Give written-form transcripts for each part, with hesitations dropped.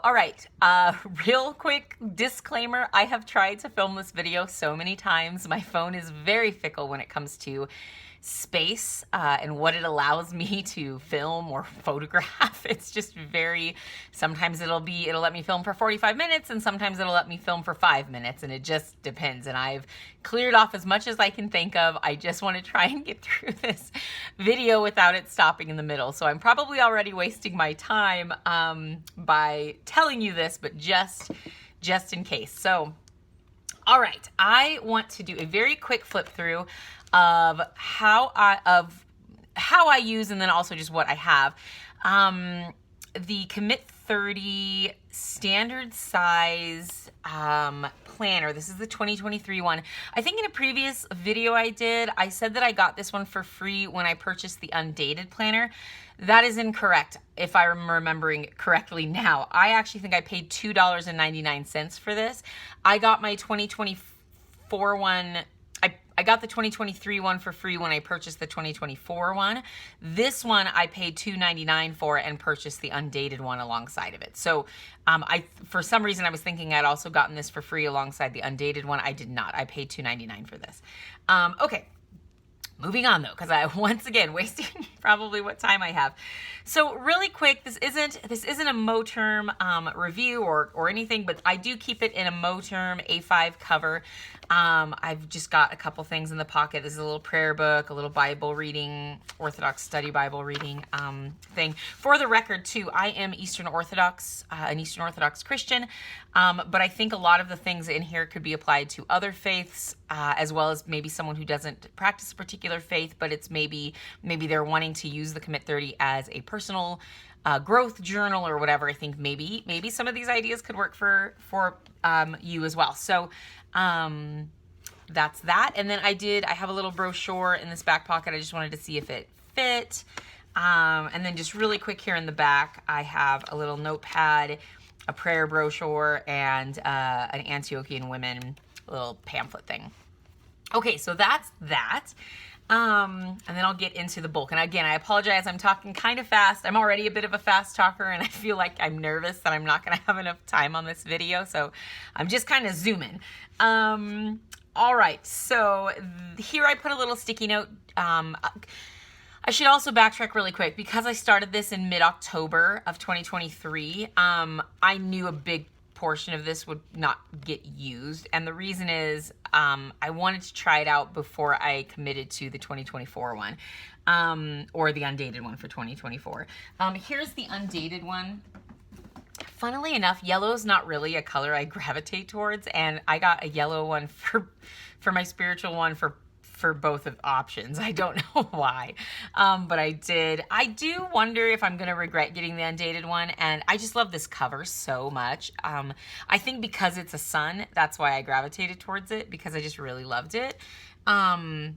All right, real quick disclaimer. I have tried to film this video so many times. My phone is very fickle when it comes to space and what it allows me to film or photograph. It's just very, sometimes it'll let me film for 45 minutes and sometimes it'll let me film for 5 minutes, and it just depends. And I've cleared off as much as I can think of. I just want to try and get through this video without it stopping in the middle. So I'm probably already wasting my time by telling you this, but just in case. So, all right, I want to do a very quick flip through of how I use, and then also just what I have. The Commit30 standard size planner. This is the 2023 one. I think in a previous video I did, I said that I got this one for free when I purchased the undated planner. That is incorrect, if I'm remembering correctly now. I actually think I paid $2.99 for this. I got my 2024 one, I got the 2023 one for free when I purchased the 2024 one. This one I paid $2.99 for and purchased the undated one alongside of it. So for some reason I was thinking I'd also gotten this for free alongside the undated one. I did not. I paid $2.99 for this. Okay. Moving on though, because I once again wasting probably what time I have. So really quick, this isn't a Mo-Term review or anything, but I do keep it in a Mo-Term A5 cover. I've just got a couple things in the pocket. This is a little prayer book, a little Bible reading, Orthodox study Bible reading thing. For the record too, I am Eastern Orthodox, an Eastern Orthodox Christian, but I think a lot of the things in here could be applied to other faiths, as well as maybe someone who doesn't practice a particular faith, but it's maybe they're wanting to use the Commit30 as a personal growth journal or whatever. I think maybe some of these ideas could work for you as well. So that's that. And then I have a little brochure in this back pocket. I just wanted to see if it fit. And then just really quick here in the back, I have a little notepad, a prayer brochure, and an Antiochian women little pamphlet thing. Okay, so that's that. And then I'll get into the bulk. And again, I apologize, I'm talking kind of fast. I'm already a bit of a fast talker, and I feel like I'm nervous that I'm not going to have enough time on this video. So I'm just kind of zooming. All right, so here I put a little sticky note. I should also backtrack really quick. Because I started this in mid-October of 2023, I knew a big portion of this would not get used, and the reason is I wanted to try it out before I committed to the 2024 one, or the undated one for 2024. Here's the undated one. Funnily enough, yellow is not really a color I gravitate towards, and I got a yellow one for my spiritual one for both of options. I don't know why, but I did. I do wonder if I'm gonna regret getting the undated one, and I just love this cover so much. I think because it's a sun, that's why I gravitated towards it, because I just really loved it. It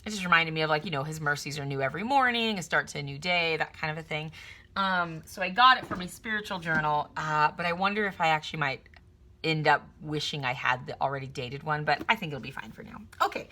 just reminded me of, like, you know, his mercies are new every morning, a start to a new day, that kind of a thing. So I got it for my spiritual journal, but I wonder if I actually might end up wishing I had the already dated one, but I think it'll be fine for now. Okay,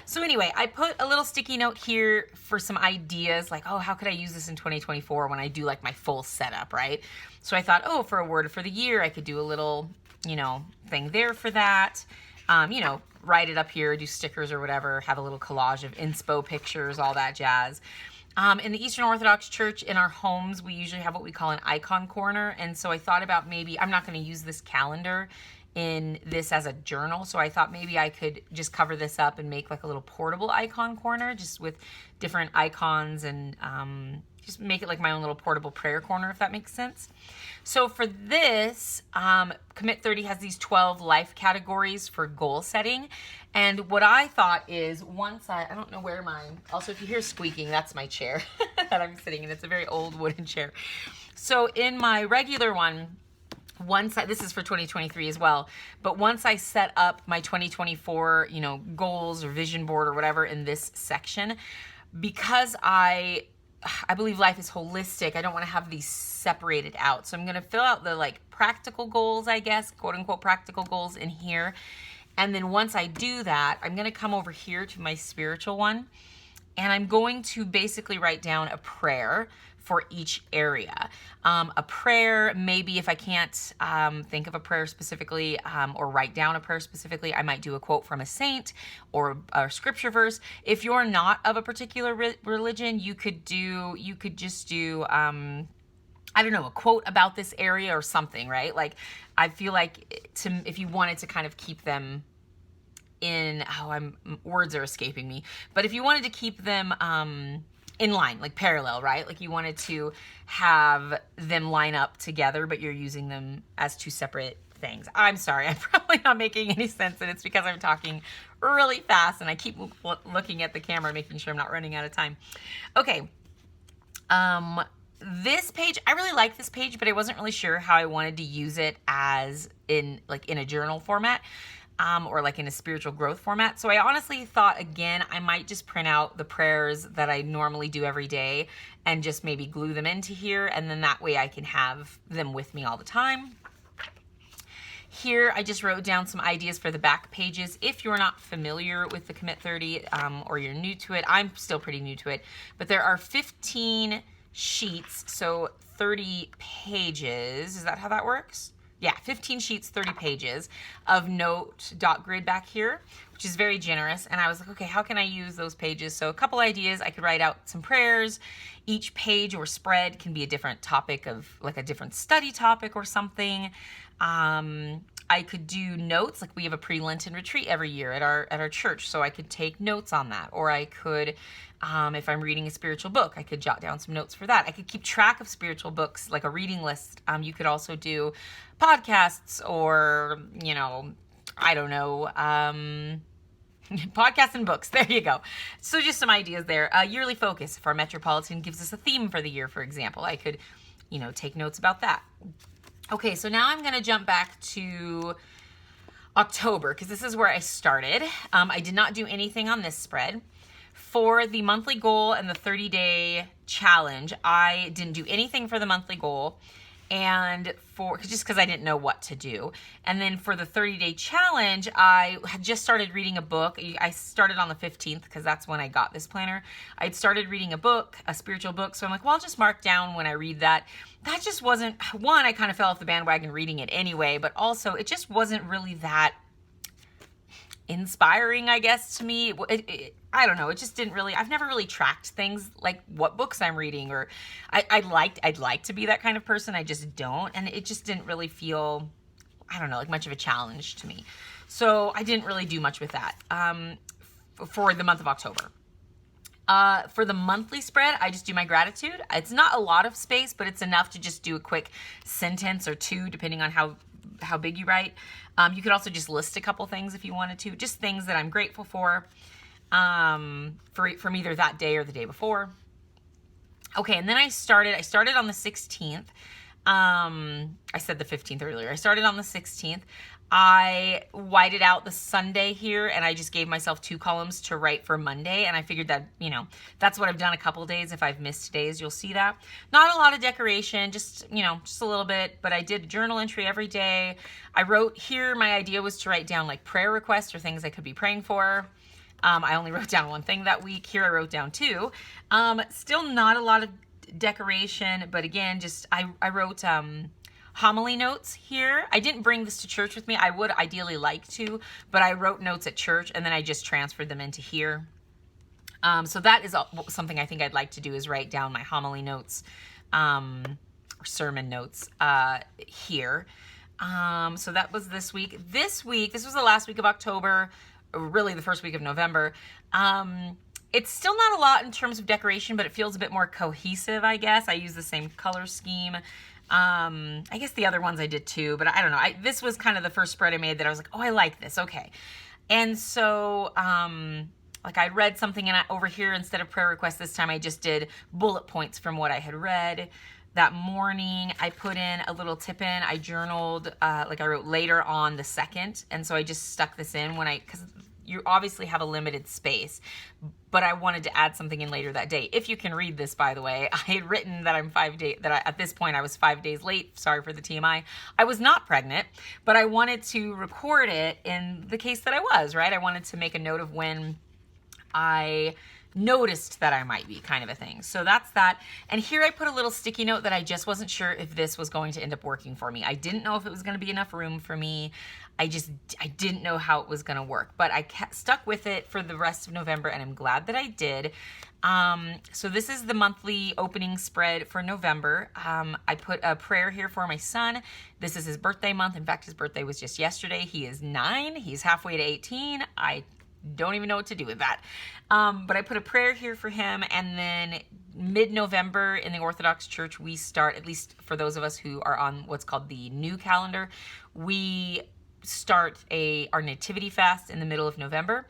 so anyway, I put a little sticky note here for some ideas, like, oh, how could I use this in 2024 when I do like my full setup, right? So I thought, oh, for a word for the year, I could do a little, you know, thing there for that. You know, write it up here, do stickers or whatever, have a little collage of inspo pictures, all that jazz. In the Eastern Orthodox Church, in our homes, we usually have what we call an icon corner. And so I thought about maybe, I'm not going to use this calendar in this as a journal. So I thought maybe I could just cover this up and make like a little portable icon corner, just with different icons, and just make it like my own little portable prayer corner, if that makes sense. So for this, Commit30 has these 12 life categories for goal setting. And what I thought is, once I don't know where mine, also if you hear squeaking, that's my chair that I'm sitting in. It's a very old wooden chair. So in my regular one, this is for 2023 as well, but once I set up my 2024, you know, goals or vision board or whatever in this section, because I believe life is holistic, I don't want to have these separated out. So I'm going to fill out the like practical goals, I guess, quote unquote practical goals in here. And then once I do that, I'm going to come over here to my spiritual one, and I'm going to basically write down a prayer for each area. A prayer, maybe if I can't think of a prayer specifically or write down a prayer specifically, I might do a quote from a saint or a scripture verse. If you're not of a particular religion, you could just do, I don't know, a quote about this area or something, right? Like, I feel like if you wanted to kind of keep them in, words are escaping me, but if you wanted to keep them in line, like parallel, right? Like you wanted to have them line up together, but you're using them as two separate things. I'm sorry, I'm probably not making any sense, and it's because I'm talking really fast and I keep looking at the camera, making sure I'm not running out of time. Okay. This page, I really like this page, but I wasn't really sure how I wanted to use it as in a journal format, or like in a spiritual growth format. So I honestly thought, again, I might just print out the prayers that I normally do every day and just maybe glue them into here. And then that way I can have them with me all the time. Here, I just wrote down some ideas for the back pages. If you're not familiar with the Commit30, or you're new to it, I'm still pretty new to it, but there are 15 sheets, so 30 pages. Is that how that works? Yeah, 15 sheets, 30 pages of note.grid back here, which is very generous. And I was like, okay, how can I use those pages? So a couple ideas. I could write out some prayers. Each page or spread can be a different topic of, like a different study topic or something. I could do notes, like we have a pre-Lenten retreat every year at our church, so I could take notes on that. Or I could, if I'm reading a spiritual book, I could jot down some notes for that. I could keep track of spiritual books, like a reading list. You could also do podcasts or, I don't know, podcasts and books. There you go. So just some ideas there. Yearly focus. If our Metropolitan gives us a theme for the year, for example, I could, take notes about that. Okay, so now I'm going to jump back to October because this is where I started. I did not do anything on this spread. For the monthly goal and the 30-day challenge, I didn't do anything for the monthly goal, and just because I didn't know what to do. And then for the 30-day challenge, I had just started reading a book. I started on the 15th because that's when I got this planner. I'd started reading a book, a spiritual book, so I'm like, well, I'll just mark down when I read that. That just wasn't, one, I kind of fell off the bandwagon reading it anyway, but also it just wasn't really that inspiring, I guess, to me. I don't know. It just didn't really, I've never really tracked things like what books I'm reading, or I'd like to be that kind of person. I just don't. And it just didn't really feel, I don't know, like much of a challenge to me. So I didn't really do much with that for the month of October. For the monthly spread, I just do my gratitude. It's not a lot of space, but it's enough to just do a quick sentence or two, depending on how big you write. You could also just list a couple things if you wanted to, just things that I'm grateful for from either that day or the day before. Okay, and then I started on the 16th. I said the 15th earlier. I started on the 16th. I whited out the Sunday here, and I just gave myself 2 columns to write for Monday, and I figured that, that's what I've done a couple days. If I've missed days, you'll see that. Not a lot of decoration, just a little bit, but I did a journal entry every day. I wrote here, my idea was to write down like prayer requests or things I could be praying for. I only wrote down 1 thing that week. Here I wrote down 2. Still not a lot of decoration, but again, just I wrote homily notes here. I didn't bring this to church with me. I would ideally like to, but I wrote notes at church and then I just transferred them into here. So that is something I think I'd like to do, is write down my homily notes or sermon notes here. So that was this week. This was the last week of October, really the first week of November. It's still not a lot in terms of decoration, but it feels a bit more cohesive, I guess. I use the same color scheme. I guess the other ones I did too, but I don't know. This was kind of the first spread I made that I was like, oh, I like this. Okay. And so, like I read something over here, instead of prayer requests this time, I just did bullet points from what I had read. That morning, I put in a little tip in. I journaled, like I wrote later on the 2nd. And so I just stuck this in because you obviously have a limited space, but I wanted to add something in later that day. If you can read this, by the way, I had written that at this point I was 5 days late. Sorry for the TMI. I was not pregnant, but I wanted to record it in the case that I was, right? I wanted to make a note of when I noticed that I might be, kind of a thing. So that's that. And here I put a little sticky note that I just wasn't sure if this was going to end up working for me. I didn't know if it was going to be enough room for me. I didn't know how it was going to work, but I stuck with it for the rest of November, and I'm glad that I did. So this is the monthly opening spread for November. I put a prayer here for my son. This is his birthday month. In fact, his birthday was just yesterday. He is 9. He's halfway to 18. I don't even know what to do with that. But I put a prayer here for him, and then mid-November in the Orthodox Church, we start, at least for those of us who are on what's called the new calendar, we start our nativity fast in the middle of November.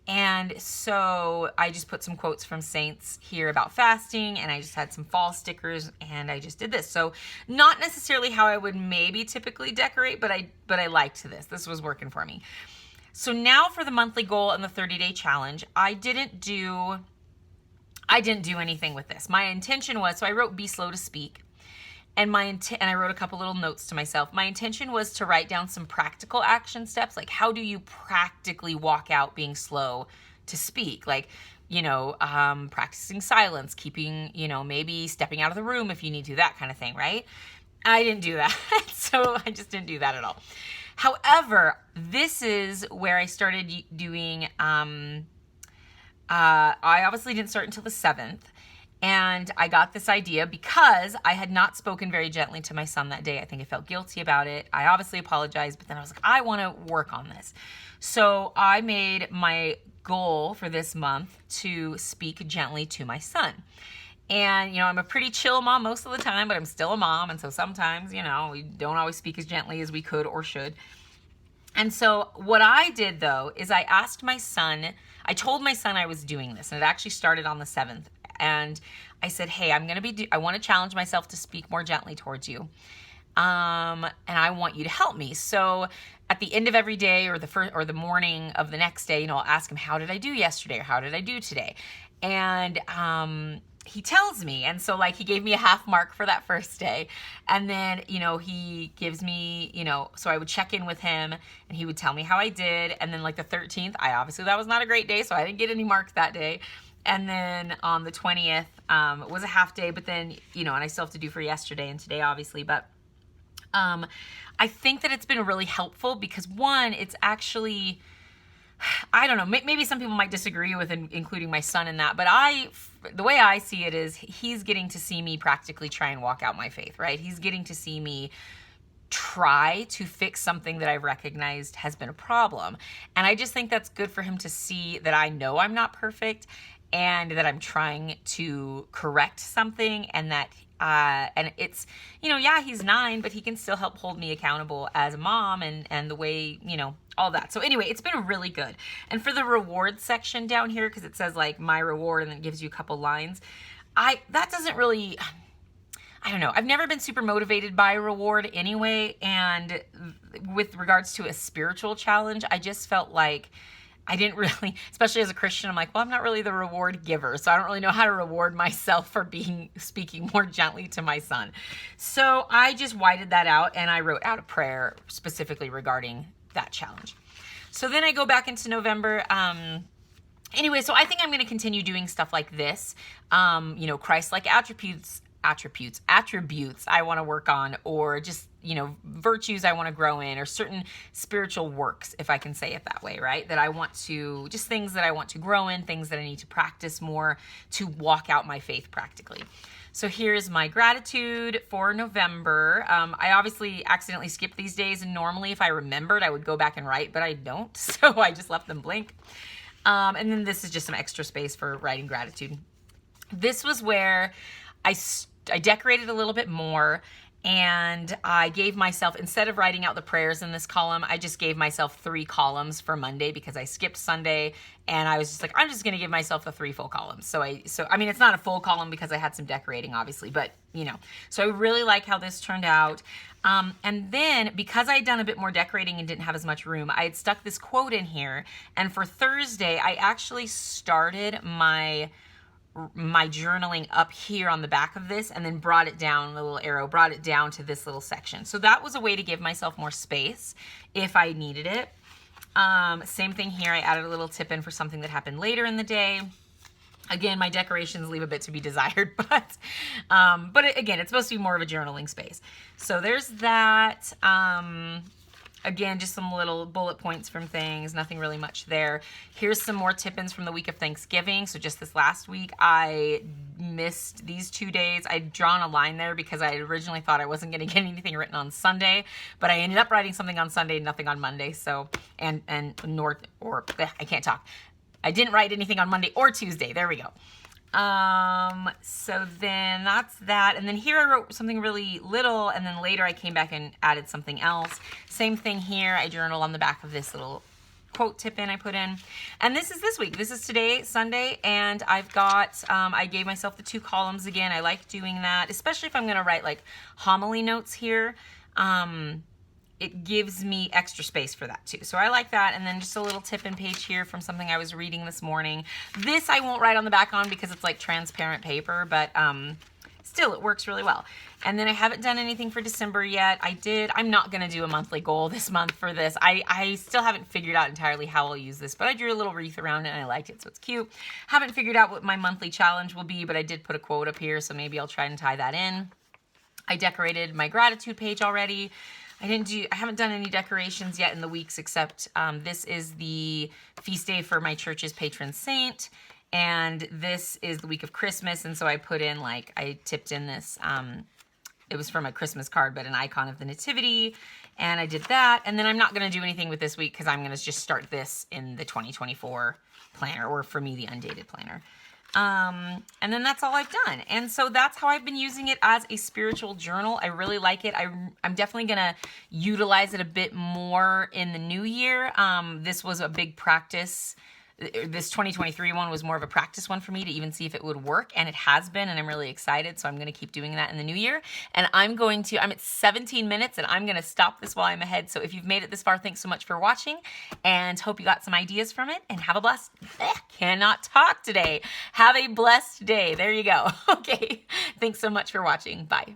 And so I just put some quotes from saints here about fasting, and I just had some fall stickers, and I just did this. So not necessarily how I would maybe typically decorate, but I liked this. This was working for me. So now for the monthly goal and the 30-day challenge, I didn't do anything with this. My intention was, so I wrote be slow to speak. And I wrote a couple little notes to myself. My intention was to write down some practical action steps, like how do you practically walk out being slow to speak? Like, practicing silence, keeping, maybe stepping out of the room if you need to, that kind of thing, right? I didn't do that. So I just didn't do that at all. However, this is where I started doing, I obviously didn't start until the 7th. And I got this idea because I had not spoken very gently to my son that day. I think I felt guilty about it. I obviously apologized, but then I was like, I want to work on this. So I made my goal for this month to speak gently to my son. And, I'm a pretty chill mom most of the time, but I'm still a mom. And so sometimes, we don't always speak as gently as we could or should. And so what I did, though, is I told my son I was doing this, and it actually started on the 7th. And I said, hey, I want to challenge myself to speak more gently towards you. And I want you to help me. So at the end of every day or the morning of the next day, I'll ask him, how did I do yesterday? Or how did I do today? And, he tells me. And so he gave me a half mark for that first day. And then, he gives me, so I would check in with him and he would tell me how I did. And then the 13th, that was not a great day. So I didn't get any marks that day. And then on the 20th, it was a half day, but then, and I still have to do for yesterday and today, obviously. But I think that it's been really helpful because, one, it's actually, I don't know, maybe some people might disagree with including my son in that, but the way I see it is he's getting to see me practically try and walk out my faith, right? He's getting to see me try to fix something that I've recognized has been a problem. And I just think that's good for him to see that I know I'm not perfect and that I'm trying to correct something, and that and it's, he's 9, but he can still help hold me accountable as a mom and the way, all that. So anyway, it's been really good. And for the reward section down here, because it says my reward and then it gives you a couple lines, that doesn't really, I don't know. I've never been super motivated by a reward anyway. And with regards to a spiritual challenge, I just felt like I didn't really, especially as a Christian, I'm like, well, I'm not really the reward giver. So I don't really know how to reward myself for speaking more gently to my son. So I just whited that out and I wrote out a prayer specifically regarding that challenge. So then I go back into November. Anyway, so I think I'm going to continue doing stuff like this. Christ-like attributes I want to work on, or just, virtues I want to grow in, or certain spiritual works, if I can say it that way, right? That I want to, just things that I want to grow in, things that I need to practice more to walk out my faith practically. So here's my gratitude for November. I obviously accidentally skipped these days, and normally if I remembered, I would go back and write, but I don't. So I just left them blank. And then this is just some extra space for writing gratitude. This was where I decorated a little bit more, and I gave myself, instead of writing out the prayers in this column, I just gave myself 3 columns for Monday because I skipped Sunday, and I was just like, I'm just going to give myself the 3 full columns. So it's not a full column because I had some decorating, obviously, but so I really like how this turned out. And then because I had done a bit more decorating and didn't have as much room, I had stuck this quote in here. And for Thursday, I actually started my journaling up here on the back of this, and then brought it down, the little arrow, brought it down to this little section. So that was a way to give myself more space if I needed it. Same thing here. I added a little tip in for something that happened later in the day. Again, my decorations leave a bit to be desired, but again, it's supposed to be more of a journaling space. So there's that. Again, just some little bullet points from things, nothing really much there. Here's some more tip-ins from the week of Thanksgiving. So just this last week, I missed these 2 days. I'd drawn a line there because I originally thought I wasn't going to get anything written on Sunday, but I ended up writing something on Sunday, nothing on Monday. So, I can't talk. I didn't write anything on Monday or Tuesday. There we go. So then that's that. And then here I wrote something really little, and then later I came back and added something else. Same thing here. I journal on the back of this little quote tip in I put in. And this is this week. This is today, Sunday, and I've got, I gave myself the 2 columns again. I like doing that, especially if I'm going to write like homily notes here. It gives me extra space for that too. So I like that. And then just a little tip-in page here from something I was reading this morning. This I won't write on the back on because it's like transparent paper, but still it works really well. And then I haven't done anything for December yet. I'm not gonna do a monthly goal this month for this. I still haven't figured out entirely how I'll use this, but I drew a little wreath around it and I liked it, so it's cute. Haven't figured out what my monthly challenge will be, but I did put a quote up here, so maybe I'll try and tie that in. I decorated my gratitude page already. I haven't done any decorations yet in the weeks, except this is the feast day for my church's patron saint, and this is the week of Christmas, and so I put in, like, I tipped in this, it was from a Christmas card, but an icon of the nativity, and I did that, and then I'm not going to do anything with this week because I'm going to just start this in the 2024 planner, or for me, the undated planner. And then that's all I've done. And so that's how I've been using it as a spiritual journal. I really like it. I'm definitely going to utilize it a bit more in the new year. This was a big practice. This 2023 one was more of a practice one for me to even see if it would work, and it has been, and I'm really excited, so I'm going to keep doing that in the new year. And I'm at 17 minutes, and I'm going to stop this while I'm ahead. So if you've made it this far, thanks so much for watching, and hope you got some ideas from it, and have a blessed, cannot talk today. Have a blessed day. There you go. Okay. Thanks so much for watching. Bye.